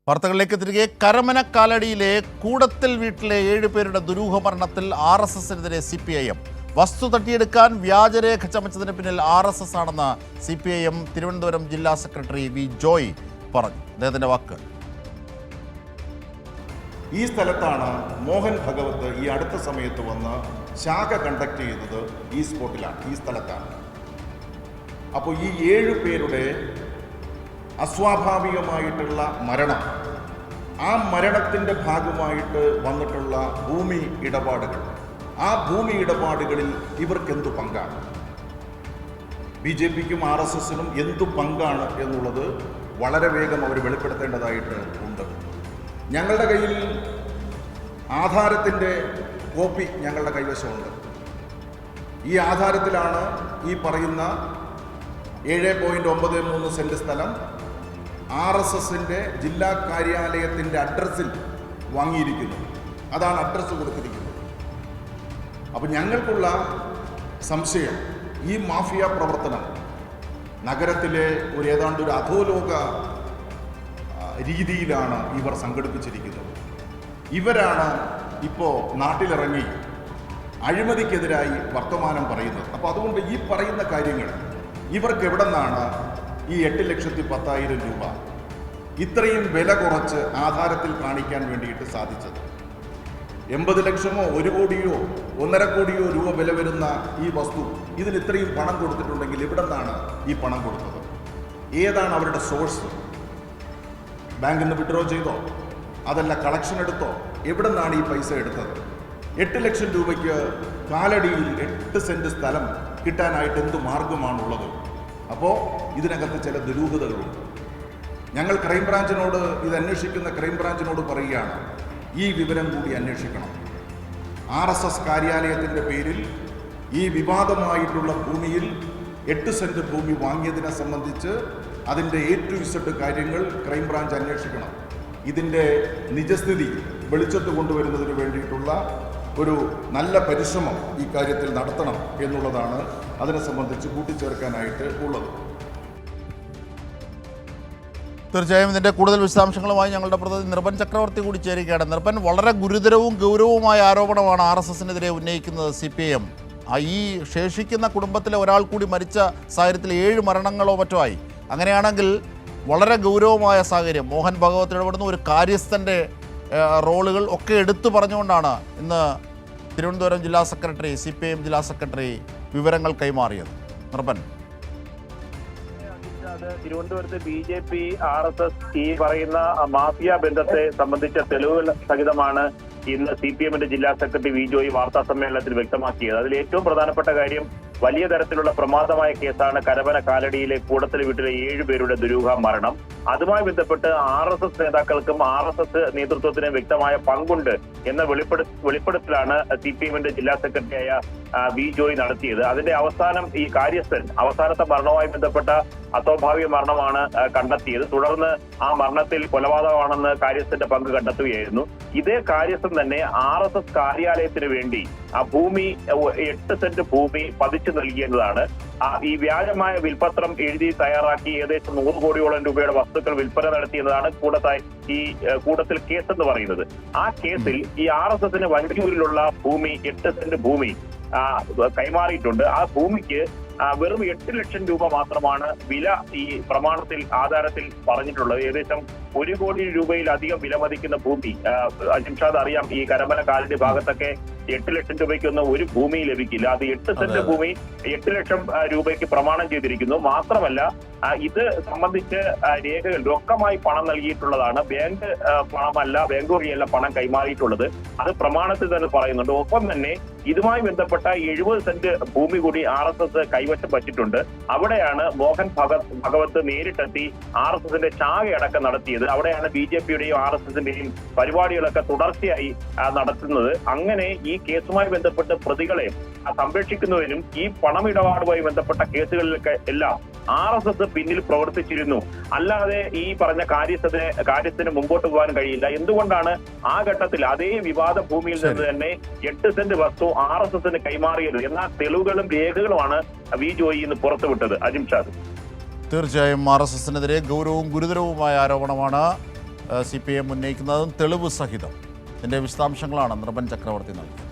വാർത്തകളിലേക്ക് തിരികെ. കരമനക്കാലടിയിലെ കൂടത്തിൽ വീട്ടിലെ 7 പേരുടെ ദുരൂഹ മരണത്തിൽ RSSനെതിരെ CPIM. വസ്തു തട്ടിയെടുക്കാൻ വ്യാജരേഖ ചമച്ചതിന് പിന്നിൽ RSS ആണെന്ന് CPIM തിരുവനന്തപുരം ജില്ലാ സെക്രട്ടറി വി ജോയ് പറഞ്ഞു. അദ്ദേഹത്തിൻ്റെ വാക്ക്. ഈ സ്ഥലത്താണ് മോഹൻ ഭഗവത് ഈ അടുത്ത സമയത്ത് വന്ന് ശാഖ കണ്ടക്ട് ചെയ്തത്. ഈ സ്പോട്ടിലാണ്, ഈ സ്ഥലത്താണ്. അപ്പോൾ ഈ 7 പേരുടെ അസ്വാഭാവികമായിട്ടുള്ള മരണം, ആ മരണത്തിൻ്റെ ഭാഗമായിട്ട് വന്നിട്ടുള്ള ഭൂമി ഇടപാടുകൾ, ആ ഭൂമി ഇടപാടുകളിൽ ഇവർക്കെന്തു പങ്കാണ്, BJPക്കും RSSനും എന്തു പങ്കാണ് എന്നുള്ളത് വളരെ വേഗം അവർ വെളിപ്പെടുത്തേണ്ടതായിട്ട് ഉണ്ട്. ഞങ്ങളുടെ കയ്യിൽ ആധാരത്തിൻ്റെ കോപ്പി ഞങ്ങളുടെ കൈവശമുണ്ട്. ഈ ആധാരത്തിലാണ് ഈ പറയുന്ന 7.93 സെൻറ്റ് സ്ഥലം RSSൻ്റെ ജില്ലാ കാര്യാലയത്തിൻ്റെ അഡ്രസ്സിൽ വാങ്ങിയിരിക്കുന്നത്. അതാണ് അഡ്രസ്സ് കൊടുത്തിരിക്കുന്നത്. അപ്പോൾ ഞങ്ങൾക്കുള്ള സംശയം, ഈ മാഫിയ പ്രവർത്തനം നഗരത്തിലെ ഏതാണ്ട് ഒരു അധോലോക രീതിയിലാണ് ഇവർ സംഘടിപ്പിച്ചിരിക്കുന്നത്. ഇവരാണ് ഇപ്പോൾ നാട്ടിലിറങ്ങി അഴിമതിക്കെതിരായി വർത്തമാനം പറയുന്നത്. അപ്പോൾ അതുകൊണ്ട് ഈ പറയുന്ന കാര്യങ്ങൾ ഇവർക്ക് എവിടെ നിന്നാണ് ഈ 8,10,000 രൂപ ഇത്രയും വില കുറച്ച് ആധാരത്തിൽ കാണിക്കാൻ വേണ്ടിയിട്ട് സാധിച്ചത്? 80 ലക്ഷമോ 1 കോടിയോ 1.5 കോടിയോ രൂപ വില വരുന്ന ഈ വസ്തു ഇതിന് ഇത്രയും പണം കൊടുത്തിട്ടുണ്ടെങ്കിൽ എവിടെ നിന്നാണ് ഈ പണം കൊടുത്തത്? ഏതാണ് അവരുടെ സോഴ്സ്? ബാങ്കിൽ നിന്ന് വിഡ്രോ ചെയ്തോ, അതല്ല കളക്ഷൻ എടുത്തോ? എവിടെ നിന്നാണ് ഈ പൈസ എടുത്തത്? 8 ലക്ഷം രൂപയ്ക്ക് കാലടിയിൽ 8 സെൻറ്റ് സ്ഥലം കിട്ടാനായിട്ട് എന്ത് മാർഗമാണുള്ളത്? അപ്പോൾ ഇതിനകത്ത് ചില ദുരൂഹതകളുണ്ട്. ഞങ്ങൾ ക്രൈംബ്രാഞ്ചിനോട്, ഇത് അന്വേഷിക്കുന്ന ക്രൈംബ്രാഞ്ചിനോട് പറയുകയാണ്, ഈ വിവരം കൂടി അന്വേഷിക്കണം. RSS കാര്യാലയത്തിൻ്റെ പേരിൽ ഈ വിവാദമായിട്ടുള്ള ഭൂമിയിൽ 8 സെൻറ്റ് ഭൂമി വാങ്ങിയതിനെ സംബന്ധിച്ച് അതിൻ്റെ A to Z കാര്യങ്ങൾ ക്രൈംബ്രാഞ്ച് അന്വേഷിക്കണം. ഇതിൻ്റെ നിജസ്ഥിതി വെളിച്ചത്ത് കൊണ്ടുവരുന്നതിന് വേണ്ടിയിട്ടുള്ള ഒരു നല്ല പരിശ്രമം ഈ കാര്യത്തിൽ നടത്തണം എന്നുള്ളതാണ് അതിനെ സംബന്ധിച്ച് കൂട്ടിച്ചേർക്കാനായിട്ട് ഉള്ളത്. തീർച്ചയായും ഇതിൻ്റെ കൂടുതൽ വിശദാംശങ്ങളുമായി ഞങ്ങളുടെ പ്രതിനിധി നിർഭൻ ചക്രവർത്തി കൂടി ചേരുകയാണ്. നിർഭൻ, വളരെ ഗുരുതരവും ഗൗരവവുമായ ആരോപണമാണ് RSSനെതിരെ ഉന്നയിക്കുന്നത് CPIM. ഈ ശേഷിക്കുന്ന കുടുംബത്തിലെ ഒരാൾ കൂടി മരിച്ച സാഹചര്യത്തിൽ 7 മരണങ്ങളോ മറ്റോ ആയി. അങ്ങനെയാണെങ്കിൽ വളരെ ഗൗരവമായ സാഹചര്യം. മോഹൻ ഭഗവത് ഇടപെടുന്ന ഒരു കാര്യസ്ഥൻ്റെ റോളുകൾ ഒക്കെ എടുത്തു പറഞ്ഞുകൊണ്ടാണ് ഇന്ന് തിരുവനന്തപുരം ജില്ലാ സെക്രട്ടറി, CPIM ജില്ലാ സെക്രട്ടറി വിവരങ്ങൾ കൈമാറിയത്. നിർഭൻ. തിരുവനന്തപുരത്ത് BJP RSS ഈ പറയുന്ന മാഫിയ ബന്ധത്തെ സംബന്ധിച്ച തെളിവുകൾ സഹിതമാണ് ഇന്ന് CPIMന്റെ ജില്ലാ സെക്രട്ടറി വി ജോയ് വാർത്താ സമ്മേളനത്തിൽ വ്യക്തമാക്കിയത്. അതിൽ ഏറ്റവും പ്രധാനപ്പെട്ട കാര്യം, വലിയ തരത്തിലുള്ള പ്രമാദമായ കേസാണ് കരമന കാലടിയിലെ കൂടത്തിൽ വീട്ടിലെ 7 പേരുടെ ദുരൂഹ മരണം. അതുമായി ബന്ധപ്പെട്ട് RSS നേതാക്കൾക്കും RSS നേതൃത്വത്തിനും വ്യക്തമായ പങ്കുണ്ട് എന്ന വെളിപ്പെടുത്തലാണ് CPIMന്റെ ജില്ലാ സെക്രട്ടറിയായ വി ജോയ് നടത്തിയത്. അതിന്റെ അവസാനം ഈ കാര്യസ്ഥൻ അവസാനത്തെ മരണവുമായി ബന്ധപ്പെട്ട അസ്വാഭാവിക മരണമാണ് കണ്ടെത്തിയത്. തുടർന്ന് ആ മരണത്തിൽ കൊലപാതകമാണെന്ന് കാര്യസ്ഥന്റെ പങ്ക് കണ്ടെത്തുകയായിരുന്നു. ഇതേ കാര്യസ്ഥൻ തന്നെ RSS കാര്യാലയത്തിന് വേണ്ടി ആ ഭൂമി 8 സെന്റ് ഭൂമി പതിച്ചു നൽകിയതാണ്. ഈ വ്യാജമായ വിൽപത്രം എഴുതി തയ്യാറാക്കി ഏകദേശം 100 കോടിയോളം രൂപയുടെ വസ്തുക്കൾ വിൽപ്പന നടത്തിയതാണ് ഈ കൂടത്തിൽ കേസ് എന്ന് പറയുന്നത്. ആ കേസിൽ ഈ RSSന് വഞ്ചൂരിലുള്ള ഭൂമി 8 സെന്റ് ഭൂമി കൈമാറിയിട്ടുണ്ട്. ആ ഭൂമിക്ക് വെറും 8 ലക്ഷം രൂപ മാത്രമാണ് വില ഈ പ്രമാണത്തിൽ, ആധാരത്തിൽ പറഞ്ഞിട്ടുള്ളത്. ഏകദേശം 1 കോടി രൂപയിലധികം വിലമതിക്കുന്ന ഭൂമി, ജിംഷാദ് അറിയാം, ഈ കരമന കാലടി ഭാഗത്തൊക്കെ 8 ലക്ഷം രൂപയ്ക്കൊന്നും ഒരു ഭൂമി ലഭിക്കില്ല. അത് 8 സെന്റ് ഭൂമി 8 ലക്ഷം രൂപയ്ക്ക് പ്രമാണം ചെയ്തിരിക്കുന്നു. മാത്രമല്ല ഇത് സംബന്ധിച്ച് രേഖകൾ, രൊക്കമായി പണം നൽകിയിട്ടുള്ളതാണ്. ബാങ്ക് പണമല്ല, ബാങ്ക് വഴിയല്ല പണം കൈമാറിയിട്ടുള്ളത്. അത് പ്രമാണത്തിൽ തന്നെ പറയുന്നുണ്ട്. ഒപ്പം തന്നെ ഇതുമായി ബന്ധപ്പെട്ട 70 സെന്റ് ഭൂമി കൂടി RSS കൈവശം വച്ചിട്ടുണ്ട്. അവിടെയാണ് മോഹൻ ഭഗവത് നേരിട്ടെത്തി RSSന്റെ ശാഖയടക്കം നടത്തിയത്. അവിടെയാണ് BJPയുടെയും RSSന്റെയും പരിപാടികളൊക്കെ തുടർച്ചയായി നടത്തുന്നത്. അങ്ങനെ ഈ കേസുമായി ബന്ധപ്പെട്ട് പ്രതികളെ സംരക്ഷിക്കുന്നതിനും ഈ പണമിടപാടുമായി ബന്ധപ്പെട്ട കേസുകളിലൊക്കെ എല്ലാം RSS പിന്നിൽ പ്രവർത്തിച്ചിരുന്നു. അല്ലാതെ ഈ പറഞ്ഞ കാര്യത്തിന് മുമ്പോട്ട് പോകാൻ കഴിയില്ല. എന്തുകൊണ്ടാണ് ആ ഘട്ടത്തിൽ അതേ വിവാദ ഭൂമിയിൽ നിന്ന് തന്നെ 8 സെന്റ് വസ്തു RSSന് കൈമാറിയത് എന്ന തെളിവുകളും രേഖകളുമാണ് വി ജോയി ഇന്ന് പുറത്തുവിട്ടത്. അജിംഷാദ്. തീർച്ചയായും RSSനെതിരെ ഗൗരവവും ഗുരുതരവുമായ ആരോപണമാണ് CPM ഉന്നയിക്കുന്നതും തെളിവ് സഹിതം. ഇതിൻ്റെ വിശദാംശങ്ങളാണ് നിർഭൻ ചക്രവർത്തി നൽകിയത്.